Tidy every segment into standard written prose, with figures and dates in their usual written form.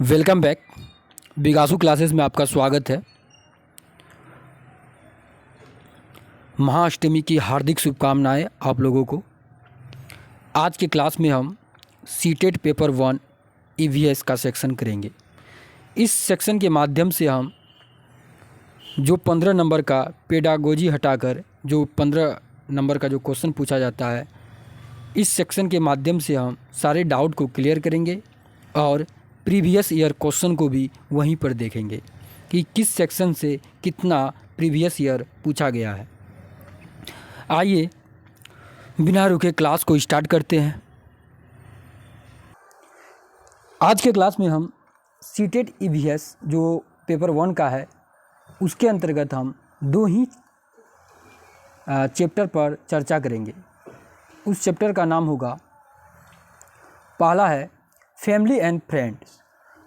Welcome back. बिगासू classes में आपका स्वागत है। महाअष्टमी की हार्दिक शुभकामनाएं आप लोगों को। आज के क्लास में हम सीटेट पेपर 1 ईवीएस का सेक्शन करेंगे। इस सेक्शन के माध्यम से हम जो 15 नंबर का पेडागोजी हटाकर जो 15 नंबर का जो क्वेश्चन पूछा जाता है, इस सेक्शन के माध्यम से हम सारे डाउट को क्लियर करेंगे और प्रीवियस ईयर क्वेश्चन को भी वहीं पर देखेंगे कि किस सेक्शन से कितना प्रीवियस ईयर पूछा गया है। आइए बिना रुके क्लास को स्टार्ट करते हैं। आज के क्लास में हम सीटेट ईवीएस जो पेपर 1 का है उसके अंतर्गत हम 2 ही चैप्टर पर चर्चा करेंगे। उस चैप्टर का नाम होगा, पहला है फैमिली एंड फ्रेंड्स,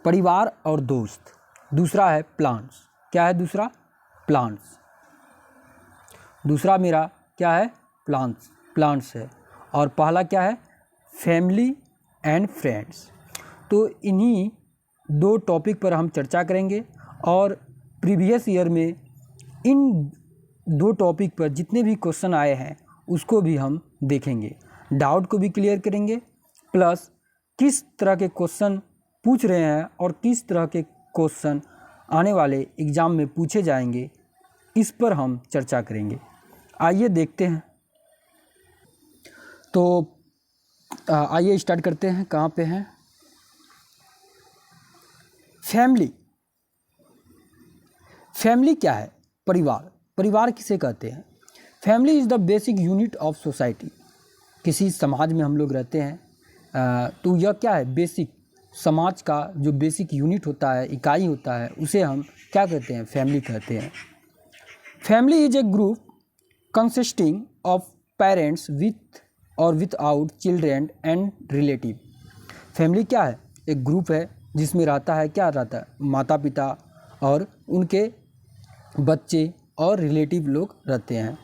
परिवार और दोस्त। दूसरा है प्लांट्स। क्या है दूसरा? प्लांट्स। दूसरा मेरा क्या है? प्लांट्स है। और पहला क्या है? Family and friends. तो इन्हीं 2 टॉपिक पर हम चर्चा करेंगे और प्रीवियस ईयर में इन 2 टॉपिक पर जितने भी क्वेश्चन आए हैं उसको भी हम देखेंगे, डाउट को भी क्लियर करेंगे, प्लस किस तरह के क्वेश्चन पूछ रहे हैं और किस तरह के क्वेश्चन आने वाले एग्ज़ाम में पूछे जाएंगे, इस पर हम चर्चा करेंगे। आइए देखते हैं। तो आइए स्टार्ट करते हैं। कहाँ पे हैं? फैमिली क्या है? परिवार किसे कहते हैं? Family is the basic unit of society. किसी समाज में हम लोग रहते हैं तो यह क्या है? बेसिक, समाज का जो बेसिक यूनिट होता है, इकाई होता है, उसे हम क्या कहते हैं? फैमिली कहते हैं। Family is a group consisting of parents with और without children and relative. Family क्या है? एक ग्रुप है जिसमें रहता है, क्या रहता है? माता पिता और उनके बच्चे और रिलेटिव लोग रहते हैं।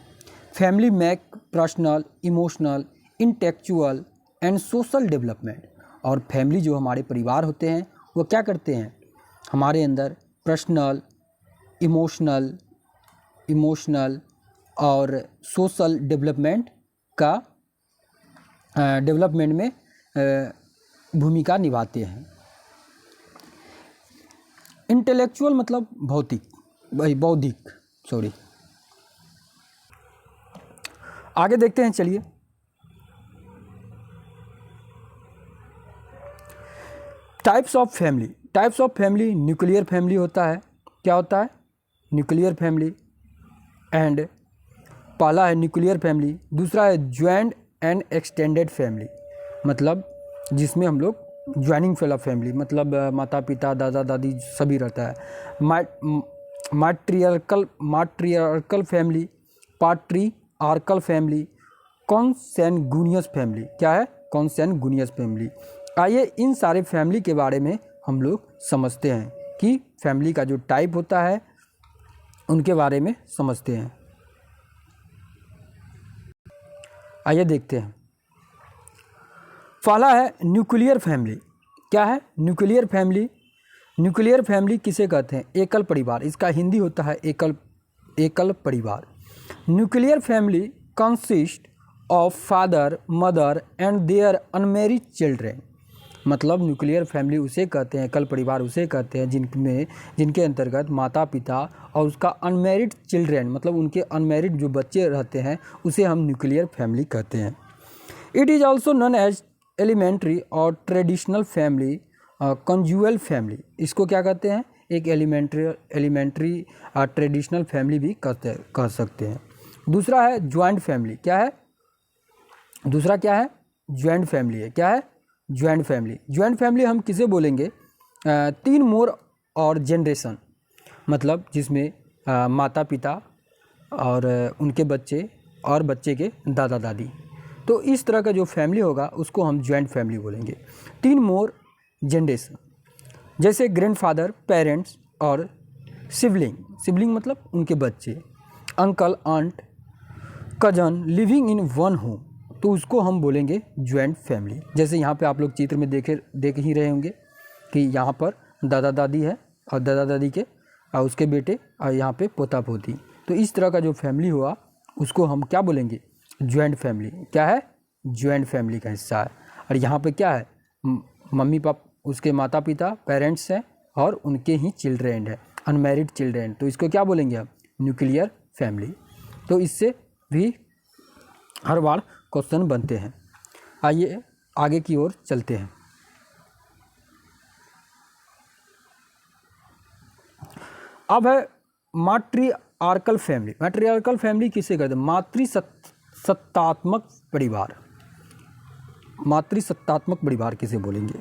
Family make personal, emotional, intellectual and social development. और फैमिली जो हमारे परिवार होते हैं वो क्या करते हैं? हमारे अंदर पर्सनल, इमोशनल और सोशल डेवलपमेंट में भूमिका निभाते हैं। इंटेलेक्चुअल मतलब बौद्धिक। आगे देखते हैं, चलिए। Types of family. Nuclear family होता है। क्या होता है? Nuclear family. एंड पहला है न्यूक्लियर फैमिली, दूसरा है ज्वाइंट एंड एक्सटेंडेड फैमिली, मतलब जिसमें हम लोग ज्वाइनिंग वाला फैमिली, मतलब माता पिता, दादा दादी सभी रहता है। मैट्रियार्कल फैमिली, पाट्रियार्कल फैमिली, कॉन्सैंगुइनियस फैमिली। क्या है? Consanguineous family. आइए इन सारे फैमिली के बारे में हम लोग समझते हैं कि फैमिली का जो टाइप होता है उनके बारे में समझते हैं। आइए देखते हैं। पहला है न्यूक्लियर फैमिली। क्या है? न्यूक्लियर फैमिली किसे कहते हैं? एकल परिवार। इसका हिंदी होता है एकल परिवार। Nuclear family consist of father, mother and their unmarried children. मतलब न्यूक्लियर फैमिली उसे कहते हैं, एकल परिवार उसे कहते हैं जिनके अंतर्गत माता पिता और उसका अनमैरिड चिल्ड्रेन, मतलब उनके अनमैरिड जो बच्चे रहते हैं, उसे हम न्यूक्लियर फैमिली कहते हैं। It is also known as elementary और ट्रेडिशनल फैमिली, कंजुअल फैमिली। इसको क्या कहते हैं? एक एलिमेंट्री ट्रेडिशनल फैमिली भी कह सकते हैं। दूसरा है ज्वाइंट फैमिली। क्या है? दूसरा क्या है? ज्वाइंट फैमिली है। क्या है? ज्वाइंट फैमिली हम किसे बोलेंगे? 3 मोर और जनरेशन, मतलब जिसमें माता पिता और उनके बच्चे और बच्चे के दादा दादी। तो इस तरह का जो फैमिली होगा उसको हम ज्वाइंट फैमिली बोलेंगे। 3 मोर जनरेशन, जैसे ग्रैंडफादर, पेरेंट्स और सिबलिंग मतलब उनके बच्चे, uncle, aunt, cousin living in one home, तो उसको हम बोलेंगे ज्वाइंट फैमिली। जैसे यहाँ पे आप लोग चित्र में देख ही रहे होंगे कि यहाँ पर दादा दादी है और दादा दादी के और उसके बेटे और यहाँ पे पोता पोती। तो इस तरह का जो फैमिली हुआ उसको हम क्या बोलेंगे, ज्वाइंट फैमिली। क्या है, ज्वाइंट फैमिली का हिस्सा है। और यहाँ पे क्या है, मम्मी पापा, उसके माता पिता पेरेंट्स हैं और उनके ही चिल्ड्रेन है, अनमैरिड चिल्ड्रेन, तो इसको क्या बोलेंगे हम, न्यूक्लियर फैमिली। तो इससे भी हर बार क्वेश्चन बनते हैं। आइए आगे की ओर चलते हैं। अब है मैट्रिआर्कल फैमिली। मैट्रिआर्कल फैमिली किसे कहते हैं, मातृसत्तात्मक परिवार। मातृसत्तात्मक परिवार किसे बोलेंगे।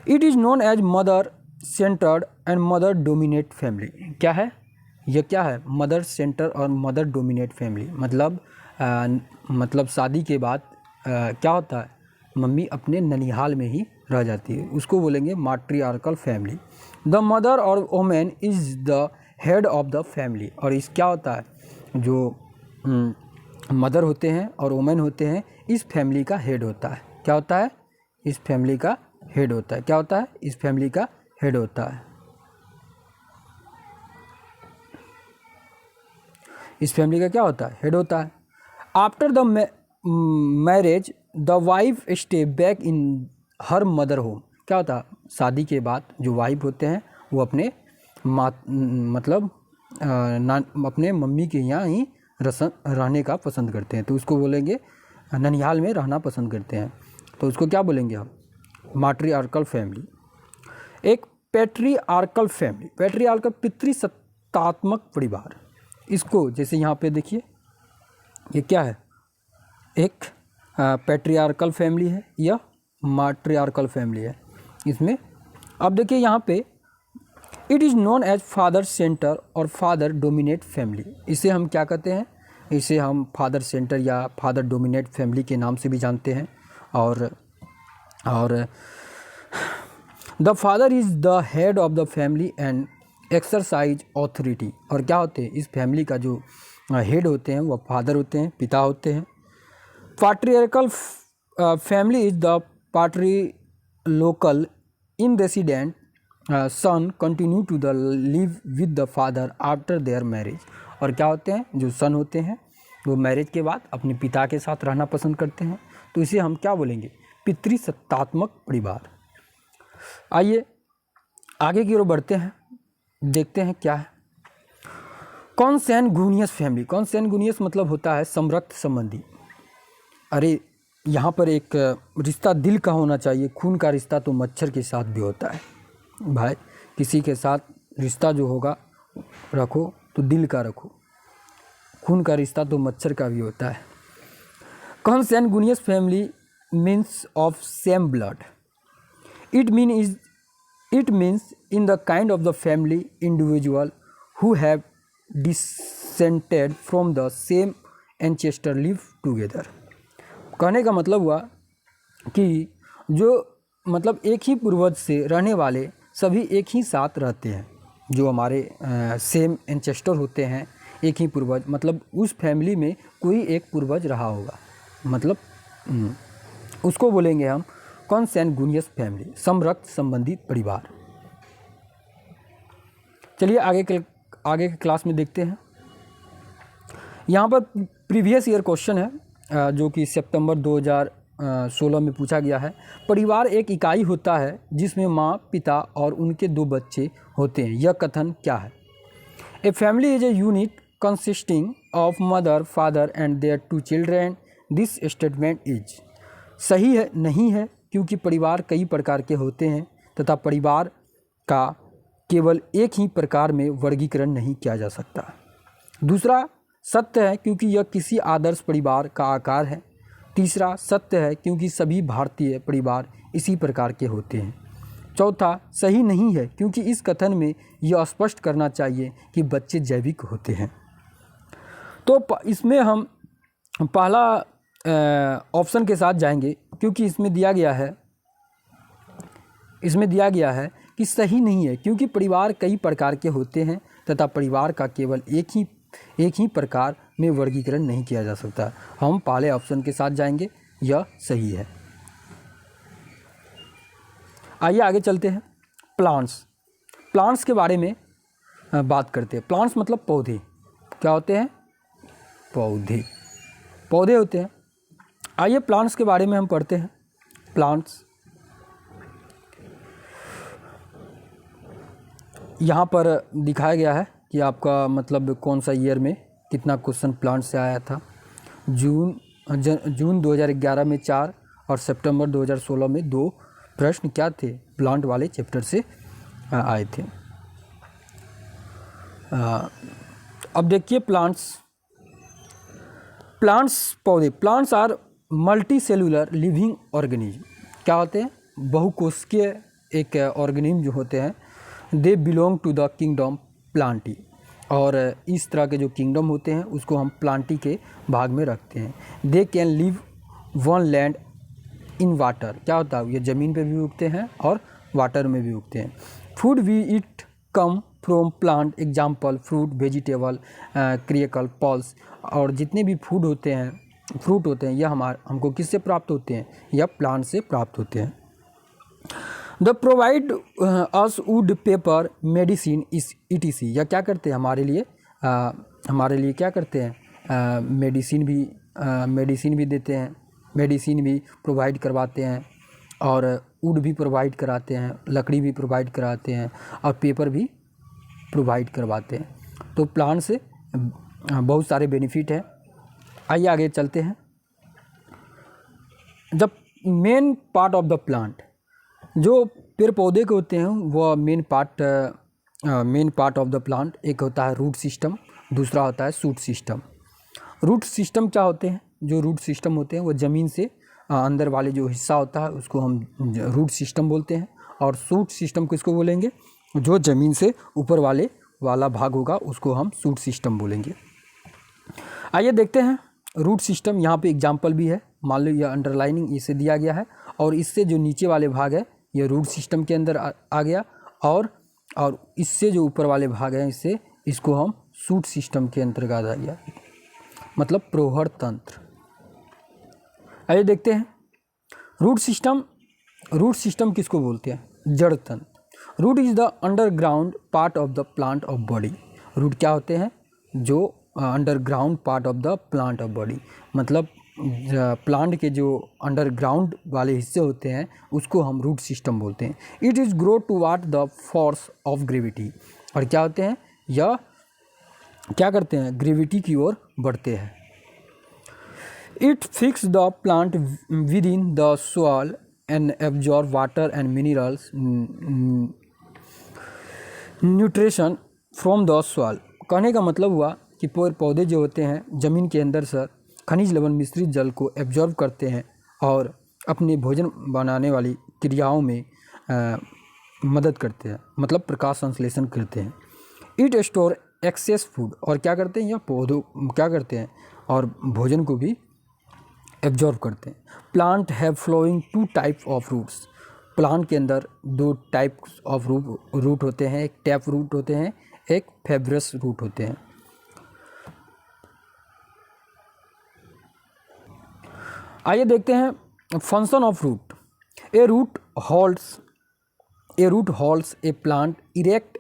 It is known as mother centred and mother dominate family. क्या है, यह क्या है, मदर सेंटर और मदर डोमिनेट फैमिली। मतलब शादी के बाद क्या होता है, मम्मी अपने ननिहाल में ही रह जाती है, उसको बोलेंगे मैट्रिआर्कल फैमिली। द मदर और women is the head of the family. और इस क्या होता है, जो मदर होते हैं और वोमेन होते हैं, इस फैमिली का हेड होता है। क्या होता है, इस फैमिली का हेड होता है। क्या होता है, इस फैमिली का हेड होता है। इस फैमिली का क्या होता है, हेड होता है। After the marriage the wife stay back in her mother home. क्या होता है, शादी के बाद जो वाइफ होते हैं वो अपने अपने मम्मी के यहाँ ही रहने का पसंद करते हैं, तो उसको बोलेंगे ननिहाल में रहना पसंद करते हैं, तो उसको क्या बोलेंगे हम, मैट्रिआर्कल फैमिली। एक पैट्रिआर्कल फैमिली। पैट्रिआर्कल पितृसत्तात्मक परिवार। इसको जैसे यहाँ पे देखिए, ये क्या है, एक पैट्रिआर्कल फैमिली है या मैट्रिआर्कल फैमिली है। इसमें अब देखिए यहाँ पे it is known as father centre और फादर डोमिनेट फैमिली। इसे हम क्या कहते हैं, इसे हम फादर सेंटर या फादर डोमिनेट फैमिली के नाम से भी जानते हैं। और the father is the head of the family and exercise authority. और क्या होते हैं, इस फैमिली का जो हेड होते हैं वो फादर होते हैं, पिता होते हैं। Patriarchal family is the patrilocal in resident son continue to the live with the father after their marriage. और क्या होते हैं, जो सन होते हैं वो मैरिज के बाद अपने पिता के साथ रहना पसंद करते हैं, तो इसे हम क्या बोलेंगे, पितृसत्तात्मक परिवार। आइए आगे की ओर बढ़ते हैं, देखते हैं क्या है कॉन्सैंगुइनियस फैमिली। कॉन्सैंगुइनियस मतलब होता है समरक्त संबंधी। अरे यहाँ पर एक रिश्ता दिल का होना चाहिए, खून का रिश्ता तो मच्छर के साथ भी होता है भाई। किसी के साथ रिश्ता जो होगा रखो तो दिल का रखो, खून का रिश्ता तो मच्छर का भी होता है। Consanguineous family means of same blood. It means in the kind of the family individual who have descended from the same ancestor live together. कहने का मतलब हुआ कि जो मतलब एक ही पूर्वज से रहने वाले सभी एक ही साथ रहते हैं, जो हमारे सेम एंसेस्टर होते हैं, एक ही पूर्वज, मतलब उस फैमिली में कोई एक पूर्वज रहा होगा, मतलब उसको बोलेंगे हम कॉन्सैंगुइनियस फैमिली, समरक्त संबंधित परिवार। चलिए आगे के क्लास में देखते हैं। यहाँ पर प्रीवियस ईयर क्वेश्चन है जो कि सितंबर 2016 में पूछा गया है। परिवार एक इकाई होता है जिसमें माँ, पिता और उनके 2 बच्चे होते हैं, यह कथन क्या है। A family is a unit consisting of mother, father and their 2 children. This statement is सही है, नहीं है, क्योंकि परिवार कई प्रकार के होते हैं तथा परिवार का केवल एक ही प्रकार में वर्गीकरण नहीं किया जा सकता। दूसरा, सत्य है क्योंकि यह किसी आदर्श परिवार का आकार है। तीसरा, सत्य है क्योंकि सभी भारतीय परिवार इसी प्रकार के होते हैं। चौथा, सही नहीं है क्योंकि इस कथन में यह स्पष्ट करना चाहिए कि बच्चे जैविक होते हैं। तो इसमें हम पहला ऑप्शन के साथ जाएंगे, क्योंकि इसमें दिया गया है कि सही नहीं है क्योंकि परिवार कई प्रकार के होते हैं तथा परिवार का केवल एक ही प्रकार में वर्गीकरण नहीं किया जा सकता। हम पहले ऑप्शन के साथ जाएंगे, यह सही है। आइए आगे चलते हैं। प्लांट्स, प्लांट्स के बारे में बात करते हैं। प्लांट्स मतलब पौधे, क्या होते हैं? पौधे, पौधे होते हैं। आइए प्लांट्स के बारे में हम पढ़ते हैं। प्लांट्स, यहाँ पर दिखाया गया है कि आपका मतलब कौन सा ईयर में कितना क्वेश्चन प्लांट से आया था। जून 2011 में 4 और सितंबर 2016 में 2 प्रश्न क्या थे? प्लांट वाले चैप्टर से आए थे। अब देखिए प्लांट्स, पौधे, plants are multicellular living organism. क्या होते हैं? बहुकोशिकीय एक ऑर्गेनिज्म जो होते हैं। They belong to the kingdom Plantae, और इस तरह के जो किंगडम होते हैं उसको हम प्लांटी के भाग में रखते हैं। They can live one land in water, क्या होता है? ये ज़मीन पे भी उगते हैं और वाटर में भी उगते हैं। Food we eat come from plant, example fruit, vegetable, क्रिएकल, पल्स, और जितने भी फूड होते हैं, फ्रूट होते हैं, यह हमको किससे प्राप्त होते हैं? यह प्लांट से प्राप्त होते हैं। The provide us would, paper, medicine इस ETC, या क्या करते हैं हमारे लिए क्या करते हैं? मेडिसिन भी देते हैं, मेडिसिन भी प्रोवाइड करवाते हैं, और वुड भी प्रोवाइड कराते हैं, लकड़ी भी प्रोवाइड कराते हैं, और पेपर भी प्रोवाइड करवाते हैं। तो प्लांट से बहुत सारे बेनिफिट हैं। आइए आगे चलते हैं। जब main part of the plant, जो पेड़ पौधे के होते हैं वह main part of the plant, एक होता है रूट सिस्टम, दूसरा होता है शूट सिस्टम। रूट सिस्टम क्या होते हैं? जो रूट सिस्टम होते हैं वो ज़मीन से अंदर वाले जो हिस्सा होता है उसको हम रूट सिस्टम बोलते हैं, और शूट सिस्टम किसको बोलेंगे? जो ज़मीन से ऊपर वाला भाग होगा उसको हम शूट सिस्टम बोलेंगे। आइए देखते हैं रूट सिस्टम। यहाँ पे एग्जाम्पल भी है, मान लो यह अंडरलाइनिंग इसे दिया गया है, और इससे जो नीचे वाले भाग है ये रूट सिस्टम के अंदर आ गया, और इससे जो ऊपर वाले भाग हैं इसको हम शूट सिस्टम के अंतर्गत आ गया, मतलब प्रोहर तंत्र। आइए देखते हैं रूट सिस्टम किसको बोलते हैं? जड़ तंत्र। Root is the underground part of the plant of body. Root क्या होते हैं? जो underground part of the plant of body, मतलब प्लांट के जो अंडरग्राउंड वाले हिस्से होते हैं उसको हम रूट सिस्टम बोलते हैं। इट इज़ ग्रो टू वाट द फोर्स ऑफ ग्रेविटी, और क्या होते हैं? यह क्या करते हैं? ग्रेविटी की ओर बढ़ते हैं। It fix the plant with in the soil and absorb water and minerals nutrition from the soil. कहने का मतलब हुआ कि पेड़ पौधे जो होते हैं ज़मीन के अंदर से खनिज लवण मिश्रित जल को एब्जॉर्ब करते हैं और अपने भोजन बनाने वाली क्रियाओं में मदद करते हैं, मतलब प्रकाश संश्लेषण करते हैं। इट स्टोर एक्सेस फूड, और क्या करते हैं? यह पौधों क्या करते हैं? और भोजन को भी एब्जॉर्ब करते हैं। Plant have following 2 type of roots. Plant के अंदर 2 टाइप्स ऑफ रूट होते हैं, एक टैप रूट होते हैं, एक फाइब्रस रूट होते हैं। आइए देखते हैं function of root. A root holds a plant erect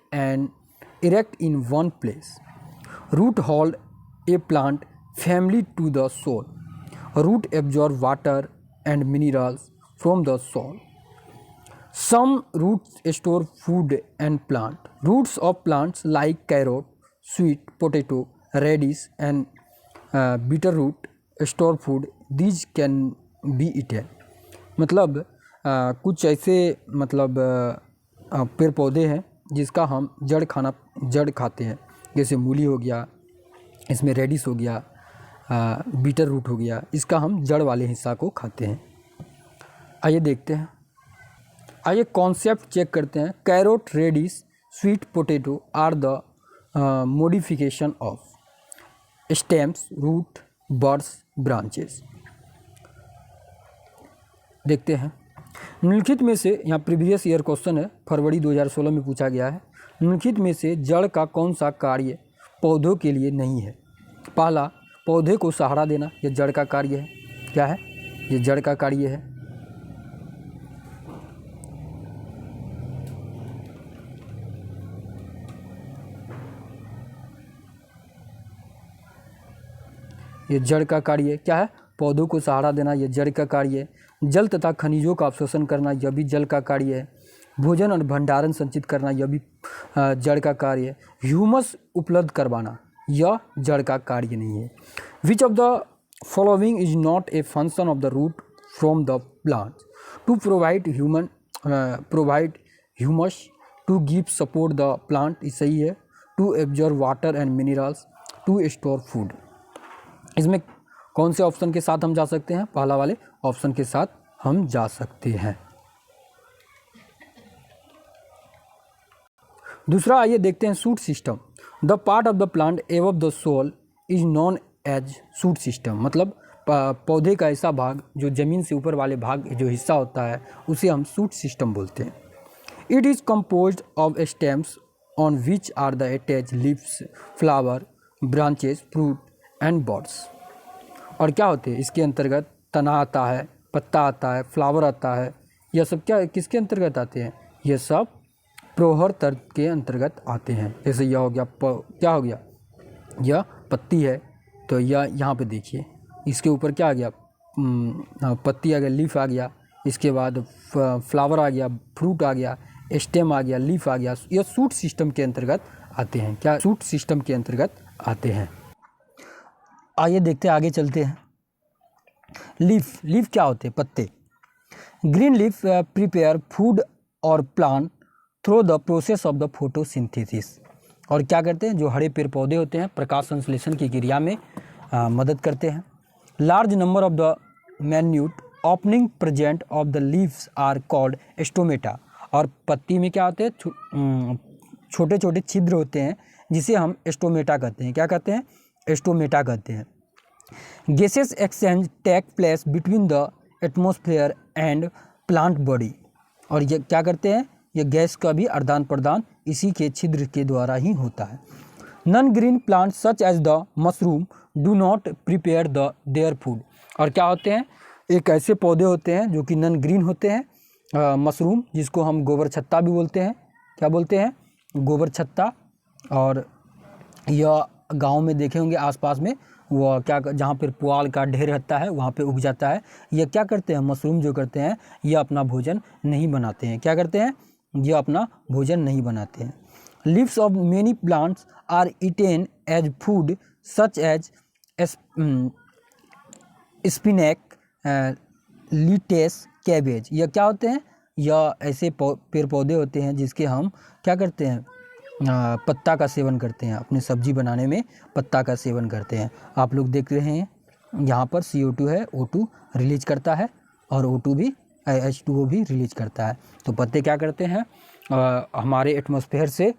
in one place. Root hold a plant firmly to the soil. Root absorb water and minerals from the soil. Some roots store food and plant. Roots of plants like carrot, sweet potato, radish and beetroot store food. These can be eaten. मतलब कुछ ऐसे पेड़ पौधे हैं जिसका हम जड़ खाते हैं, जैसे मूली हो गया, इसमें रेडिश हो गया, बीटर रूट हो गया, इसका हम जड़ वाले हिस्सा को खाते हैं। आइए देखते हैं, आइए कॉन्सेप्ट चेक करते हैं। Carrot, radish, sweet potato are the modification of stems, root, buds, branches. देखते हैं निम्नलिखित में से, यहाँ प्रीवियस ईयर क्वेश्चन है, फरवरी 2016 में पूछा गया है। निम्नलिखित में से जड़ का कौन सा कार्य पौधों के लिए नहीं है? पहला, पौधे को सहारा देना, यह जड़ का कार्य है। क्या है? ये जड़ का कार्य है। ये जड़ का कार्य है। क्या है? पौधों को सहारा देना, ये जड़ का कार्य है। जल तथा खनिजों का अवशोषण करना, यह भी जल का कार्य है। भोजन और भंडारण संचित करना, यह भी जड़ का कार्य है। ह्यूमस उपलब्ध करवाना, यह जड़ का कार्य नहीं है। Which of the following is not a function of the root from the plant? To provide humus, to give support the plant, ये सही है। To absorb water and minerals, to store food. इसमें कौन से ऑप्शन के साथ हम जा सकते हैं? पहला वाले ऑप्शन के साथ हम जा सकते हैं। दूसरा आइए देखते हैं shoot system. The part of the plant above the soil is known as shoot system, मतलब पौधे का ऐसा भाग जो ज़मीन से ऊपर वाले भाग जो हिस्सा होता है उसे हम शूट सिस्टम बोलते हैं। It is composed of stems on which are the attach leaves, flower, branches, fruit and birds. और क्या होते हैं इसके अंतर्गत? तना आता है, पत्ता आता है, फ्लावर आता है। यह सब क्या किसके अंतर्गत आते हैं? ये सब प्रोहर तर्क के अंतर्गत आते हैं। जैसे यह हो गया क्या हो गया? यह पत्ती है, तो यह यहाँ पे देखिए इसके ऊपर क्या आ गया? पत्ती आ गया, लीफ आ गया, इसके बाद फ्लावर आ गया, फ्रूट आ गया, स्टेम आ गया, लीफ आ गया। यह शूट सिस्टम के अंतर्गत आते हैं। क्या? शूट सिस्टम के अंतर्गत आते हैं। आइए देखते हैं, आगे चलते हैं। लीफ क्या होते हैं? पत्ते। ग्रीन लीफ प्रिपेयर फूड और plant through the process of the photosynthesis. और क्या करते हैं? जो हरे पेड़ पौधे होते हैं प्रकाश संश्लेषण की क्रिया में मदद करते हैं। Large number of the minute opening present of the leaves are called stomata. और पत्ती में क्या होते हैं? छोटे छोटे छिद्र होते हैं जिसे हम स्टोमेटा कहते हैं। क्या कहते हैं? स्टोमेटा कहते हैं। Gases exchange take place between the atmosphere and plant body. और ये क्या करते हैं? ये गैस का भी आदान प्रदान इसी के छिद्र के द्वारा ही होता है। Non green plant such as the mushroom do not prepare the their food. और क्या होते हैं? एक ऐसे पौधे होते हैं जो कि नॉन ग्रीन होते हैं, मशरूम, जिसको हम गोबर छत्ता भी बोलते हैं। क्या बोलते हैं? गोबर छत्ता। और यह गांव में देखे होंगे आसपास में, वह क्या जहाँ पर पुआल का ढेर रहता है वहाँ पे उग जाता है। यह क्या करते हैं? मशरूम जो करते हैं यह अपना भोजन नहीं बनाते हैं। क्या करते हैं? यह अपना भोजन नहीं बनाते हैं। Leaves of many plants are eaten as food such as spinach, lettuce, cabbage. यह क्या होते हैं? यह ऐसे पेड़ पौधे होते हैं जिसके हम क्या करते हैं? पत्ता का सेवन करते हैं, अपने सब्जी बनाने में पत्ता का सेवन करते हैं। आप लोग देख रहे हैं यहाँ पर CO2 है, O2 रिलीज करता है और O2 भी H2O भी रिलीज करता है। तो पत्ते क्या करते हैं? हमारे एटमॉस्फेयर से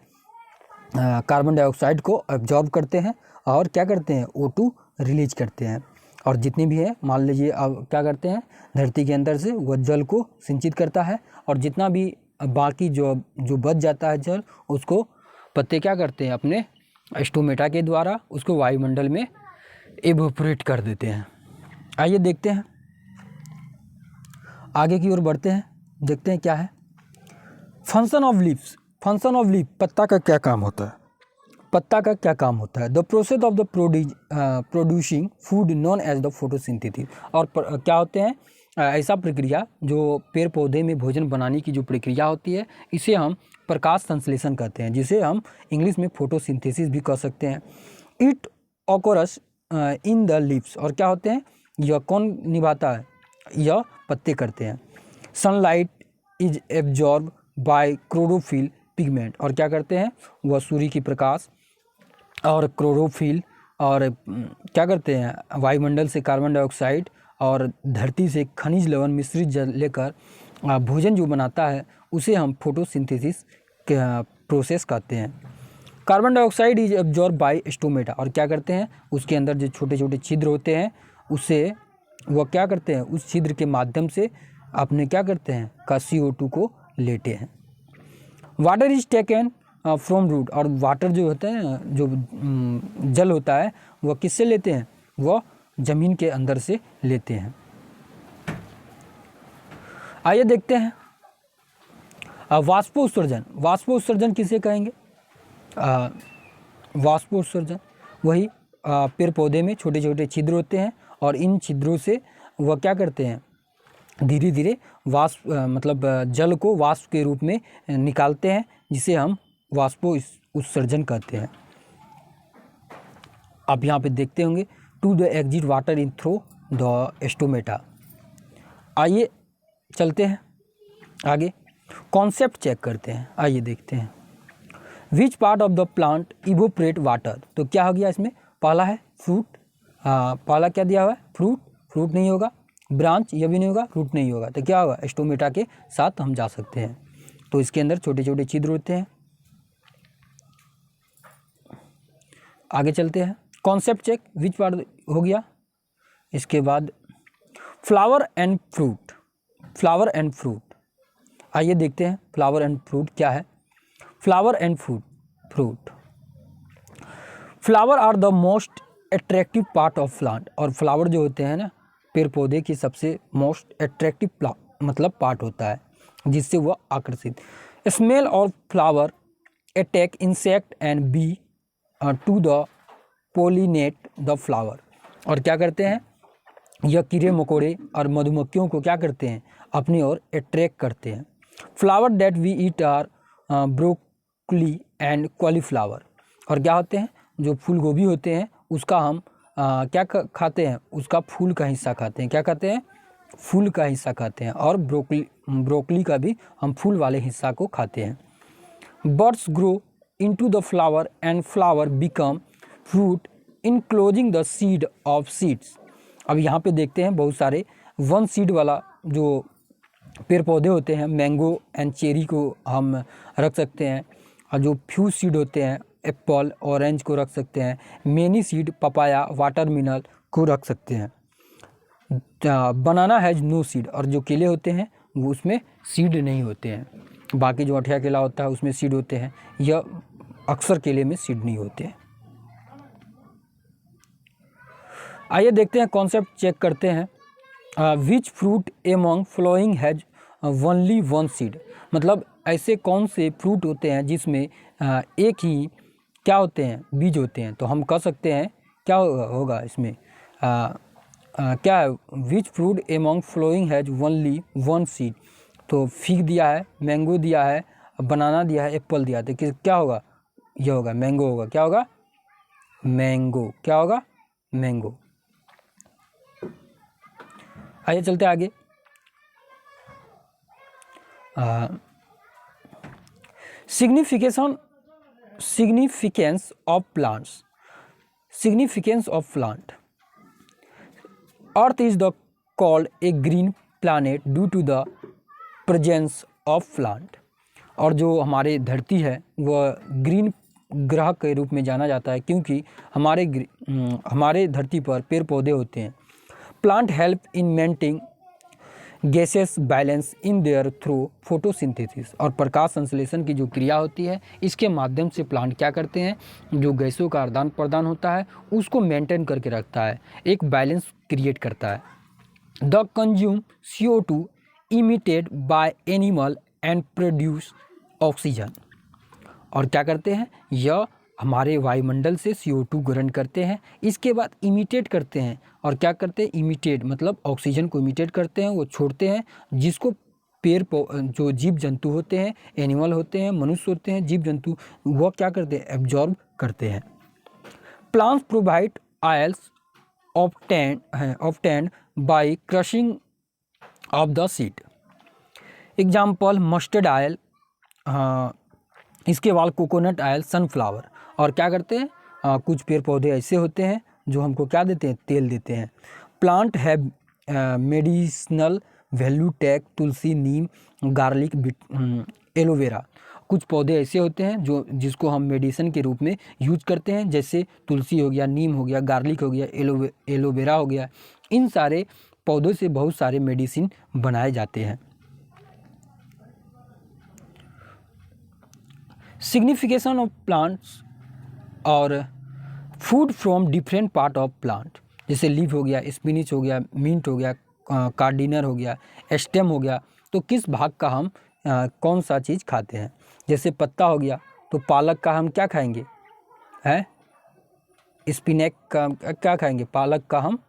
कार्बन डाइऑक्साइड को एब्जॉर्ब करते हैं और क्या करते हैं? O2 रिलीज करते हैं। और जितनी भी है, मान लीजिए अब क्या करते हैं? धरती के अंदर से वह जल को सिंचित करता है और जितना भी बाकी जो बच जाता है जल, उसको पत्ते क्या करते हैं? अपने स्टोमेटा के द्वारा उसको वायुमंडल में एवोपरेट कर देते हैं। आइए देखते हैं, आगे की ओर बढ़ते हैं, देखते हैं क्या है। Function of leaves. Function of leaf, पत्ता का क्या काम होता है? पत्ता का क्या काम होता है? The process of the producing food known as the photosynthesis. और क्या होते हैं? ऐसा प्रक्रिया जो पेड़ पौधे में भोजन बनाने की जो प्रक्रिया होती है, इसे हम प्रकाश संश्लेषण कहते हैं, जिसे हम इंग्लिश में फोटोसिंथेसिस भी कह सकते हैं। It occurs in the leaves. और क्या होते हैं? यह कौन निभाता है? यह पत्ते करते हैं। Sunlight is absorb by chlorophyll pigment. और क्या करते हैं? वह सूर्य की प्रकाश और क्लोरोफिल और क्या करते हैं? वायुमंडल से कार्बन डाइऑक्साइड और धरती से खनिज लवण मिश्रित जल लेकर भोजन जो बनाता है उसे हम फोटोसिंथेसिस प्रोसेस कहते हैं। Carbon dioxide is absorb by stomata. और क्या करते हैं? उसके अंदर जो छोटे छोटे छिद्र होते हैं उससे वह क्या करते हैं? उस छिद्र के माध्यम से अपने क्या करते हैं? का CO2 को लेते हैं। Water is taken from root. और वाटर जो होते हैं, जो जल होता है, वह किससे लेते हैं? वह जमीन के अंदर से लेते हैं। आइए देखते हैं वाष्पोत्सर्जन। वाष्पोत्सर्जन किसे कहेंगे? वाष्पोत्सर्जन वही पेड़ पौधे में छोटे छोटे छिद्र होते हैं और इन छिद्रों से वह क्या करते हैं, धीरे धीरे वाष्प मतलब जल को वाष्प के रूप में निकालते हैं, जिसे हम वाष्पो उत्सर्जन कहते हैं। आप यहाँ पे देखते होंगे to the exit water in through the stomata. आइए चलते हैं आगे, कॉन्सेप्ट चेक करते हैं। आइए देखते हैं which part of the plant evaporate water. तो क्या हो गया इसमें, पहला है फ्रूट, पहला क्या दिया हुआ है, फ्रूट, फ्रूट नहीं होगा, ब्रांच यह भी नहीं होगा, रूट नहीं होगा, तो क्या होगा, स्टोमेटा के साथ हम जा सकते हैं। तो इसके अंदर छोटे छोटे छिद्र होते हैं। आगे चलते हैं, कॉन्सेप्ट चेक विच पार्ट हो गया। इसके बाद flower and fruit, flower and fruit. आइए देखते हैं फ्लावर एंड फ्रूट क्या है। Flower and fruit, flower are the most attractive part of plant. और फ्लावर जो होते हैं ना, पेड़ पौधे की सबसे मोस्ट अट्रैक्टिव मतलब पार्ट होता है, जिससे वह आकर्षित। Smell of flower attack insect and bee to the pollinate the flower. और क्या करते हैं, यह कीड़े मकोड़े और मधुमक्खियों को क्या करते हैं, अपनी ओर अट्रैक्ट करते हैं। Flower that we eat are broccoli and cauliflower. और क्या होते हैं, जो फूल गोभी होते हैं उसका हम क्या खाते हैं, उसका फूल का हिस्सा खाते हैं। क्या खाते हैं, फूल का हिस्सा खाते हैं। और ब्रोकली का भी हम फूल वाले हिस्सा को खाते हैं। Birds grow into the flower and flower become fruit enclosing the seed of seeds. अब यहाँ पे देखते हैं बहुत सारे वन सीड वाला जो पेड़ पौधे होते हैं, मैंगो एंड चेरी को हम रख सकते हैं। और जो फ्यू सीड होते हैं, एप्पल ऑरेंज को रख सकते हैं। मेनी सीड पपाया वाटरमेलन को रख सकते हैं। बनाना हैज नो सीड। और जो केले होते हैं वो उसमें सीड नहीं होते हैं। बाकी जो अठिया केला होता है उसमें सीड होते हैं, यह अक्सर केले में सीड नहीं होते हैं। आइए देखते हैं, कॉन्सेप्ट चेक करते हैं। Which fruit among following has only one seed. मतलब ऐसे कौन से फ्रूट होते हैं जिसमें एक ही क्या होते हैं, बीज होते हैं। तो हम कह सकते हैं क्या होगा इसमें, क्या है, which fruit among following has only one seed. तो फिग दिया है, मैंगो दिया है, बनाना दिया है, एप्पल दिया है, तो क्या होगा, यह होगा मैंगो होगा। क्या होगा, मैंगो। क्या होगा, मैंगो। आइए चलते आगे। Significance of plants, significance of plant. Earth is the called a green planet due to the presence of plant. और जो हमारे धरती है वह ग्रीन ग्रह के रूप में जाना जाता है, क्योंकि हमारे धरती पर पेड़ पौधे होते हैं। Plant help in maintaining gases balance in their through photosynthesis. और प्रकाश संश्लेषण की जो क्रिया होती है, इसके माध्यम से प्लांट क्या करते हैं, जो गैसों का आदान प्रदान होता है उसको मेंटेन करके रखता है, एक बैलेंस क्रिएट करता है। The consume CO2 emitted by animal and produce oxygen. और क्या करते हैं, यह हमारे वायुमंडल से CO2 ग्रहण करते हैं, इसके बाद इमिटेट करते हैं। और क्या करते हैं, इमिटेट मतलब ऑक्सीजन को इमिटेट करते हैं, वो छोड़ते हैं, जिसको जो जीव जंतु होते हैं, एनिमल होते हैं, मनुष्य होते हैं, जीव जंतु, वह क्या करते हैं, एब्जॉर्ब करते हैं। Plants provide oils obtained by crushing of the seed. Example mustard oil, इसके बाद कोकोनट ऑयल, सनफ्लावर। और क्या करते हैं, कुछ पेड़ पौधे ऐसे होते हैं जो हमको क्या देते हैं, तेल देते हैं। Plant have medicinal value tag Tulsi, Neem, garlic, aloe vera. कुछ पौधे ऐसे होते हैं जिसको हम मेडिसिन के रूप में यूज करते हैं, जैसे तुलसी हो गया, नीम हो गया, गार्लिक हो गया, एलोवेरा हो गया। इन सारे पौधों से बहुत सारे मेडिसिन बनाए जाते हैं। सिग्निफिकेशन ऑफ प्लांट्स और food from different part of plant, जैसे लीफ हो गया, स्पिनिच हो गया, मिंट हो गया, कार्डिनर हो गया, स्टेम हो गया। तो किस भाग का हम कौन सा चीज़ खाते हैं, जैसे पत्ता हो गया तो पालक का हम क्या खाएंगे, है स्पिनेक का क्या खाएंगे, पालक का हम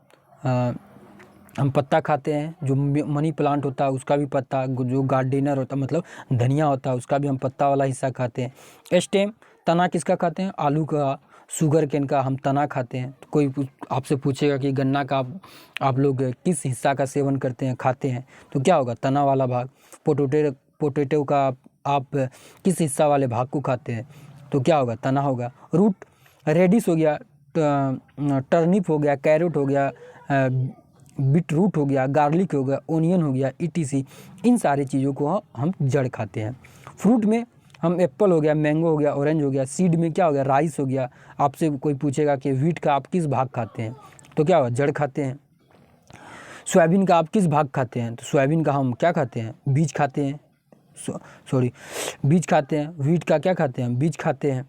पत्ता खाते हैं। जो मनी प्लांट होता है उसका भी पत्ता, जो गार्डनर होता है मतलब धनिया होता है उसका भी हम पत्ता वाला हिस्सा खाते हैं। स्टेम, तना किसका खाते हैं, आलू का, शुगर केन का हम तना खाते हैं। तो कोई आपसे पूछेगा कि गन्ना का आप लोग किस हिस्सा का सेवन करते हैं, खाते हैं, तो क्या होगा, तना वाला भाग। पोटैटो का आप किस हिस्सा वाले भाग को खाते हैं, तो क्या होगा, तना होगा। रूट, रेडिश हो गया, टर्निप हो गया, कैरेट हो गया, बीटरूट हो गया, गार्लिक हो गया, ओनियन हो गया, ईटीसी, इन सारी चीज़ों को हम जड़ खाते हैं। फ्रूट में हम एप्पल हो गया, मैंगो हो गया, ऑरेंज हो गया। सीड में क्या हो गया, राइस हो गया। आपसे कोई पूछेगा कि व्हीट का आप किस भाग खाते हैं, तो क्या होगा, जड़ खाते हैं। सोयाबीन का आप किस भाग खाते हैं, तो सोयाबीन का हम क्या खाते हैं, बीज खाते हैं, बीज खाते हैं। व्हीट का क्या खाते हैं, बीज खाते हैं।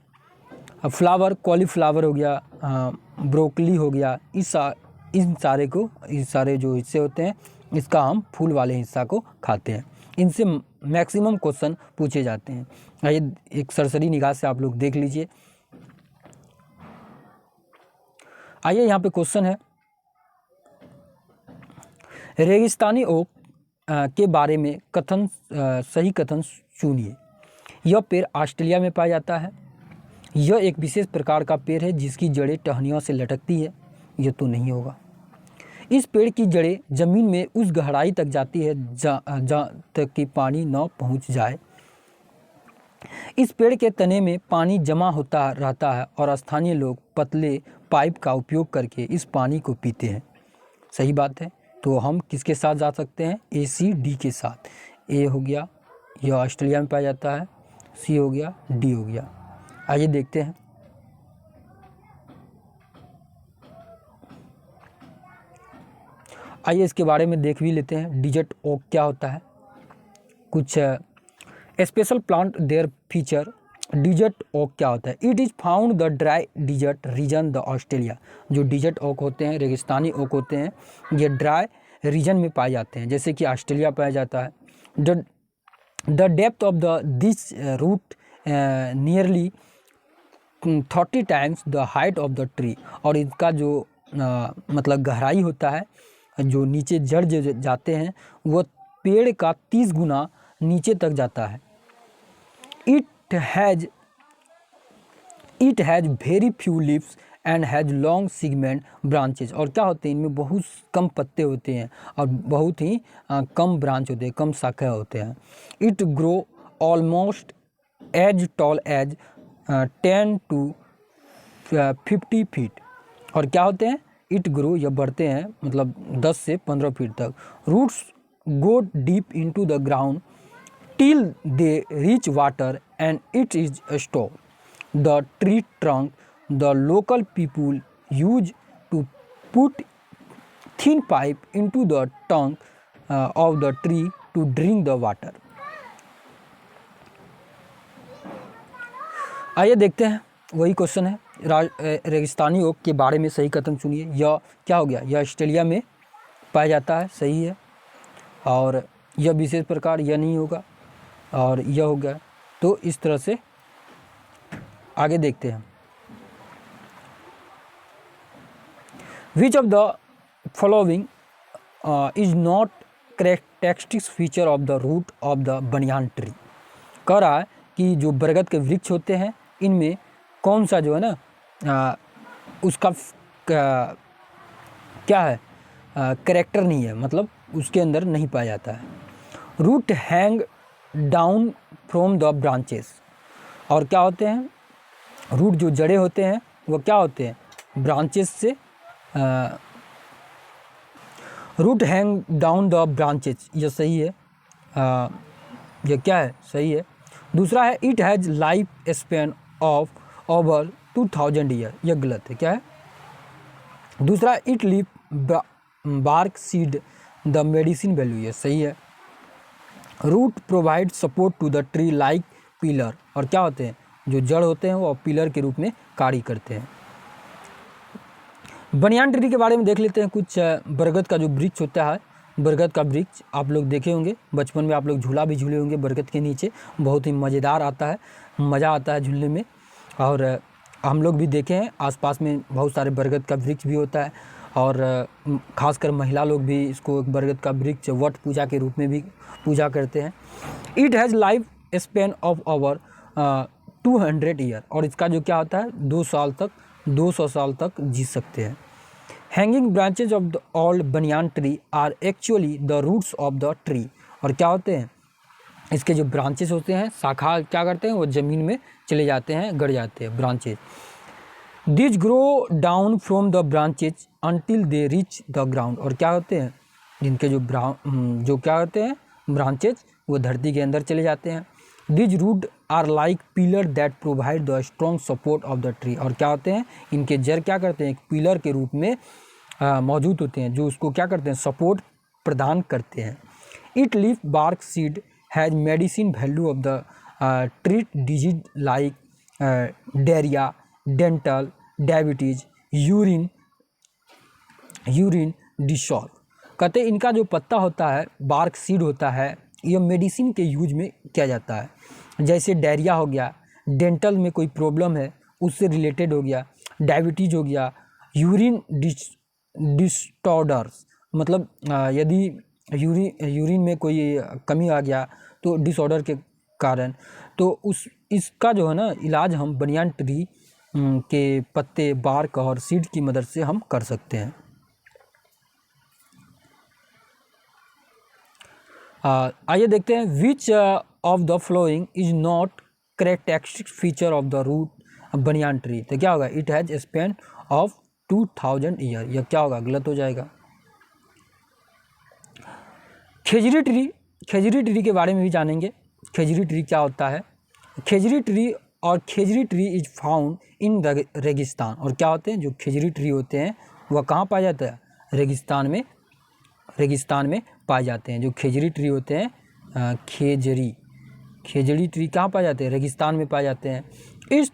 अब फ्लावर, कॉलीफ्लावर हो गया, ब्रोकली हो गया, इन सारे जो हिस्से होते हैं इसका हम फूल वाले हिस्सा को खाते हैं। इनसे मैक्सिमम क्वेश्चन पूछे जाते हैं। आइए एक सरसरी निगाह से आप लोग देख लीजिए। आइए यहाँ पे क्वेश्चन है, रेगिस्तानी ओक के बारे में सही कथन चुनिए। यह पेड़ ऑस्ट्रेलिया में पाया जाता है। यह एक विशेष प्रकार का पेड़ है जिसकी जड़ें टहनियों से लटकती है। यह तो नहीं होगा। इस पेड़ की जड़ें जमीन में उस गहराई तक जाती है जहाँ तक कि पानी न पहुँच जाए। इस पेड़ के तने में पानी जमा होता रहता है और स्थानीय लोग पतले पाइप का उपयोग करके इस पानी को पीते हैं। सही बात है। तो हम किसके साथ जा सकते हैं, ACD के साथ। ए हो गया, यह ऑस्ट्रेलिया में पाया जाता है। सी हो गया, डी हो गया। आइए देखते हैं। आइए इसके बारे में देख भी लेते हैं। डिजर्ट ओक क्या होता है, कुछ special plant their feature. Desert oak क्या होता है, it is found the dry desert region the Australia. जो डिजर्ट ओक होते हैं, रेगिस्तानी ओक होते हैं, ये ड्राई रीजन में पाए जाते हैं, जैसे कि ऑस्ट्रेलिया पाया जाता है। The depth of this root nearly 30 times the height of the tree. और इसका जो मतलब गहराई होता है, जो नीचे जड़ जो जाते हैं वो पेड़ का 30 गुना नीचे तक जाता है। It has very few leaves and has long segment branches. और क्या होते हैं, इनमें बहुत कम पत्ते होते हैं और बहुत ही कम ब्रांच होते हैं, कम शाखा होते हैं। It grow almost as tall as 10 to 50 feet. और क्या होते हैं, इट ग्रो, यह बढ़ते हैं मतलब 10 से 15 फीट तक। Roots go deep into the ground till they reach water and it is stored। The tree trunk the local people use to put thin pipe into the trunk of the tree to drink the water। आइए देखते हैं, वही question है। रेगिस्तानी okay के बारे में सही कथन चुनिए। यह क्या हो गया, यह ऑस्ट्रेलिया में पाया जाता है, सही है। और यह विशेष प्रकार, यह नहीं होगा, और यह हो गया। तो इस तरह से आगे देखते हैं। Which of the following is not characteristic feature of the root of the banyan tree. कह रहा है कि जो बरगद के वृक्ष होते हैं इनमें कौन सा जो है ना उसका क्या है, कैरेक्टर नहीं है, मतलब उसके अंदर नहीं पाया जाता है। Root hang down from the branches. और क्या होते हैं, रूट जो जड़े होते हैं वो क्या होते हैं, ब्रांचेस से। Root hang down the branches, ये सही है। ये क्या है, सही है। दूसरा है it has life span of over 2000 year, यह गलत है। क्या है दूसरा, it leave bark seed the medicine value, ये सही है। Root provide support to the tree like pillar. और क्या होते हैं, जो जड़ होते हैं वो पिलर के रूप में कार्य करते हैं। बनियान ट्री के बारे में देख लेते हैं कुछ। बरगद का जो वृक्ष होता है, बरगद का वृक्ष आप लोग देखे होंगे, बचपन में आप लोग झूला भी झूले होंगे बरगद के नीचे, बहुत ही मज़ेदार आता है, मज़ा आता है झूलने में। और हम लोग भी देखे हैं, आसपास में बहुत सारे बरगद का वृक्ष भी होता है और खासकर महिला लोग भी इसको एक बरगद का वृक्ष वट पूजा के रूप में भी पूजा करते हैं। It has life span of over 200 year, और इसका जो क्या होता है 200 साल तक जी सकते हैं। Hanging branches of the old banyan tree are actually the roots of the tree, और क्या होते हैं इसके जो ब्रांचेस होते हैं, शाखा क्या करते हैं वो ज़मीन में चले जाते हैं, गड़ जाते हैं branches. This grow down from the branches until they reach the ground, और क्या होते हैं जिनके जो क्या होते हैं ब्रांचेज वो धरती के अंदर चले जाते हैं। This root are like pillar that provide the strong support of the tree, और क्या होते हैं इनके जड़ क्या करते हैं एक पिलर के रूप में मौजूद होते हैं जो उसको क्या करते हैं सपोर्ट प्रदान करते हैं। It leaf bark seed has medicine value of the treat disease like diarrhoea, dental diabetes, urine disorder. कहते हैं इनका जो पत्ता होता है बार्क सीड होता है यह मेडिसिन के यूज में किया जाता है, जैसे डायरिया हो गया, डेंटल में कोई प्रॉब्लम है उससे रिलेटेड हो गया, डायबिटीज हो गया, यूरिन डिसऑर्डर्स मतलब यदि यूरिन में कोई कमी आ गया तो डिसऑर्डर के कारण, तो इसका जो है ना इलाज हम बनियान ट्री के पत्ते, बार्क और सीड की मदद से हम कर सकते हैं। आइए देखते हैं which of the following is not characteristic feature of the root banyan tree. तो क्या होगा it has span of 2000 year, यह क्या होगा गलत हो जाएगा। खेजरी ट्री के बारे में भी जानेंगे। खेजरी ट्री क्या होता है। खेजरी ट्री इज फाउंड इन रेगिस्तान, और क्या होते हैं जो खेजरी ट्री होते हैं वह कहाँ पाया जाता है रेगिस्तान में पाए जाते हैं। जो खेजरी ट्री होते हैं खेजड़ी ट्री कहाँ पाए जाते हैं रेगिस्तान में पाए जाते हैं। इस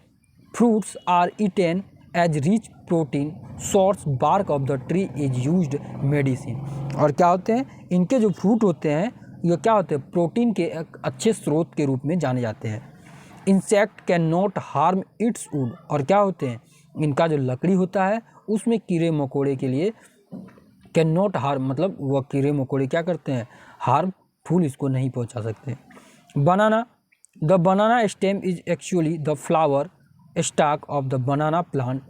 fruits are eaten as rich protein source, bark of the tree is used medicine, और क्या होते हैं इनके जो फ्रूट होते हैं ये क्या होते हैं प्रोटीन के एक अच्छे स्रोत के रूप में जाने जाते हैं। Insect can not harm it's would, और क्या होते हैं इनका जो लकड़ी होता है उसमें कीड़े मकोड़े के लिए कैन नॉट हार्म मतलब वह कीड़े मकोड़े क्या करते हैं हार्मफुल इसको नहीं पहुंचा सकते। Banana, the banana stem is actually the flower stalk of the banana plant,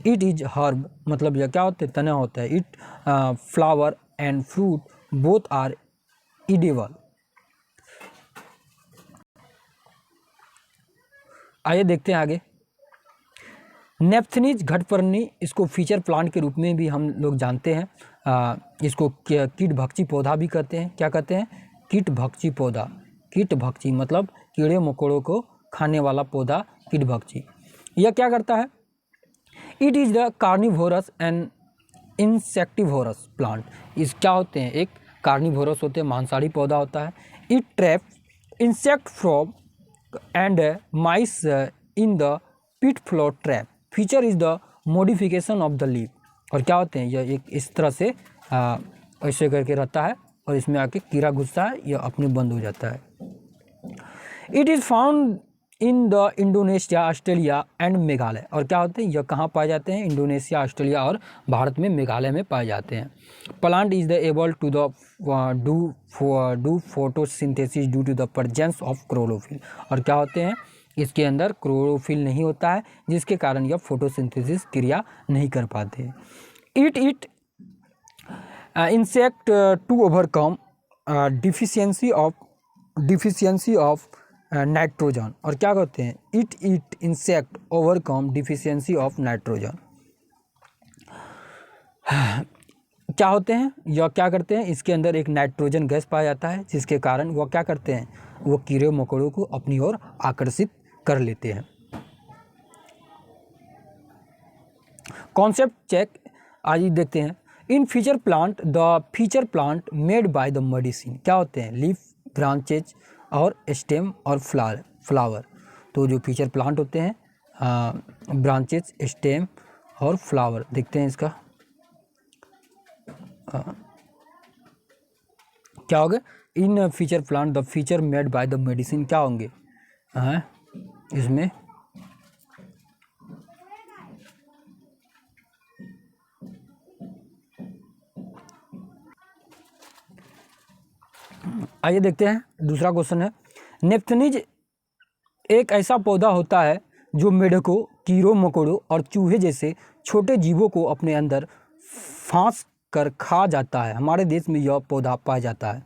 it is herb मतलब यह क्या होता है तना होता है। It flower and fruit both are edible. आइए देखते हैं आगे। नेप्थनीज घटपर्णी, इसको फीचर प्लांट के रूप में भी हम लोग जानते हैं। इसको कीट भक्षी पौधा भी कहते हैं। क्या कहते हैं कीट भक्षी पौधा। कीट भक्षी मतलब कीड़े मकोड़ों को खाने वाला पौधा कीट भक्षी। यह क्या करता है it is the carnivorous and insectivorous plant. इस क्या होते हैं एक कार्निवोरस होते हैं मांसाहारी पौधा होता है। It trap insect from and mice in the pit floor trap, feature is the modification of the leaf, और क्या होते हैं यह एक इस तरह से ऐसे करके रहता है और इसमें आके कीड़ा घुसता है यह अपने बंद हो जाता है। It is found in the Indonesia, Australia and Meghalaya, और क्या होते हैं यह कहाँ पाए जाते हैं इंडोनेशिया, ऑस्ट्रेलिया और भारत में मेघालय में पाए जाते हैं। Plant is the able to the do photosynthesis due to the presence of chlorophyll, और क्या होते हैं इसके अंदर क्लोरोफिल नहीं होता है जिसके कारण यह फोटोसिंथेसिस क्रिया नहीं कर पाते। It insect to overcome deficiency of nitrogen, और क्या कहते हैं it insect overcome deficiency of nitrogen. क्या होते हैं यह क्या करते हैं इसके अंदर एक नाइट्रोजन गैस पाया जाता है जिसके कारण वह क्या करते हैं वो कीड़े मकोड़ों को अपनी ओर आकर्षित कर लेते हैं। कॉन्सेप्ट चेक आज देखते हैं। In feature plant the feature plant made by the medicine, क्या होते हैं लीफ, ब्रांचेज और स्टेम और फ्लावर। तो जो फीचर प्लांट होते हैं ब्रांचेज, स्टेम और फ्लावर, देखते हैं इसका क्या होगा। In feature plant the feature made by the medicine क्या होंगे इसमें आइए देखते हैं दूसरा क्वेश्चन है, नेफ्थनीज एक ऐसा पौधा होता है जो मेढकों, कीड़ों मकोड़ों और चूहे जैसे छोटे जीवों को अपने अंदर फांस कर खा जाता है। हमारे देश में यह पौधा पाया जाता है।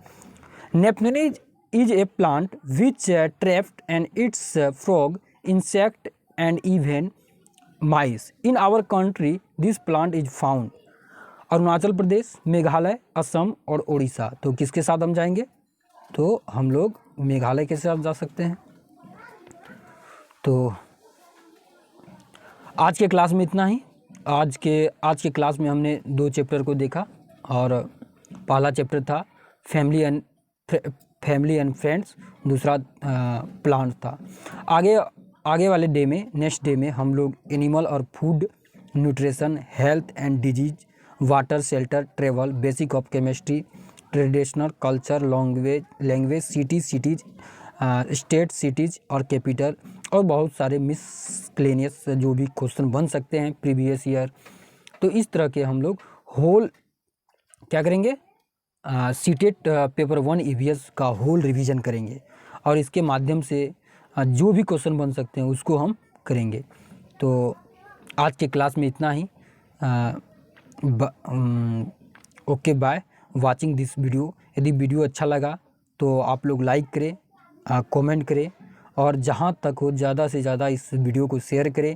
Nepenthes is a plant which trapped and its frog, insect and even mice. In our country this plant is found. Arunachal Pradesh, Meghalaya, Assam और उड़ीसा। तो किसके साथ हम जाएंगे? तो हम लोग मेघालय के साथ जा सकते हैं। तो आज के क्लास में इतना ही। आज के क्लास में हमने 2 चैप्टर को देखा और पहला चैप्टर था फैमिली एंड फ्रेंड्स, दूसरा प्लांट था। आगे वाले डे में, नेक्स्ट डे में हम लोग एनिमल और food, nutrition, health and disease, water, shelter, travel, basic of chemistry, traditional culture, language, cities, state, cities और कैपिटल और बहुत सारे मिसक्लेनियस जो भी क्वेश्चन बन सकते हैं प्रीवियस ईयर। तो इस तरह के हम लोग होल क्या करेंगे, सीटेट पेपर 1 ईवीएस का होल रिवीजन करेंगे और इसके माध्यम से जो भी क्वेश्चन बन सकते हैं उसको हम करेंगे। तो आज के क्लास में इतना ही। Okay bye watching this video. यदि वीडियो अच्छा लगा तो आप लोग लाइक करें, कमेंट करें और जहाँ तक हो ज़्यादा से ज़्यादा इस वीडियो को शेयर करें।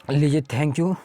लीजिए, थैंक यू।